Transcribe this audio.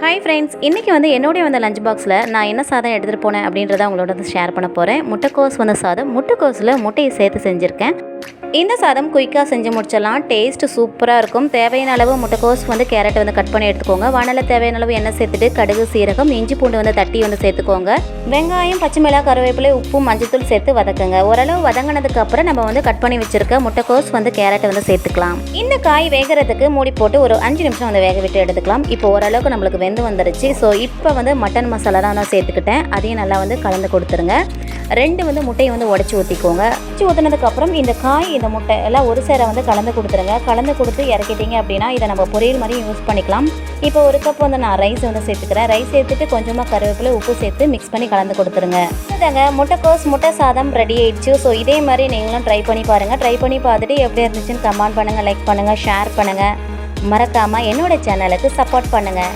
Hi friends, இன்றைக்கி என்னுடைய lunch பாக்ஸில் நான் என்ன சாதம் எடுத்துகிட்டு போனேன் அப்படின்றத உங்களோட ஷேர் பண்ண போகிறேன். முட்டைக்கோஸ் சாதம், முட்டைக்கோஸில் முட்டையை சேர்த்து செஞ்சுருக்கேன். இந்த சாதம் குயிக்காக செஞ்சு முடிச்சிடலாம். டேஸ்ட்டு சூப்பராக இருக்கும். தேவையான அளவு முட்டைக்கோஸ் கேரட்டை கட் பண்ணி எடுத்துக்கோங்க. வானலில் தேவையான அளவு எண்ணெய் சேர்த்துட்டு கடுகு, சீரகம், இஞ்சி பூண்டு தட்டி சேர்த்துக்கோங்க. வெங்காயம், பச்சை மிளகாய், கருவேப்பிலை, உப்பு, மஞ்சத்தூள் சேர்த்து வதக்குங்க. ஓரளவு வதங்கினதுக்கு அப்புறம் நம்ம கட் பண்ணி வச்சிருக்க முட்டைக்கோஸ் கேரட்டை சேர்த்துக்கலாம். இந்த காய் வேகிறதுக்கு மூடி போட்டு ஒரு 5 நிமிஷம் வேக விட்டு எடுத்துக்கலாம். இப்போ ஓரளவுக்கு நம்மளுக்கு வெந்து வந்துருச்சு. ஸோ இப்போ மட்டன் மசாலா தான் நான் சேர்த்துக்கிட்டேன். அதையும் நல்லா கலந்து கொடுத்துருங்க. 2 முட்டையை உடச்சி ஊற்றிக்கோங்க. உடச்சி ஊற்றினதுக்கப்புறம் இந்த காய், இந்த முட்டை எல்லாம் ஒரு சேர கலந்து கொடுத்துருங்க. கலந்து கொடுத்து இறக்கிட்டீங்க அப்படின்னா இதை நம்ம பொரியல் மாதிரி யூஸ் பண்ணிக்கலாம். இப்போ ஒரு கப் நான் ரைஸ் சேர்த்துக்கிறேன். ரைஸ் சேர்த்துட்டு கொஞ்சமாக கருவேப்பிலை, உப்பு சேர்த்து மிக்ஸ் பண்ணி கலந்து கொடுத்துருங்க. இதாங்க முட்டைக்கோஸ் முட்டை சாதம் ரெடி ஆயிடுச்சு. ஸோ இதே மாதிரி நீங்களும் ட்ரை பண்ணி பாருங்கள். ட்ரை பண்ணி பார்த்துட்டு எப்படி இருந்துச்சுன்னு கமெண்ட் பண்ணுங்கள், லைக் பண்ணுங்கள், ஷேர் பண்ணுங்கள். மறக்காமல் என்னோட சேனலுக்கு சப்போர்ட் பண்ணுங்கள்.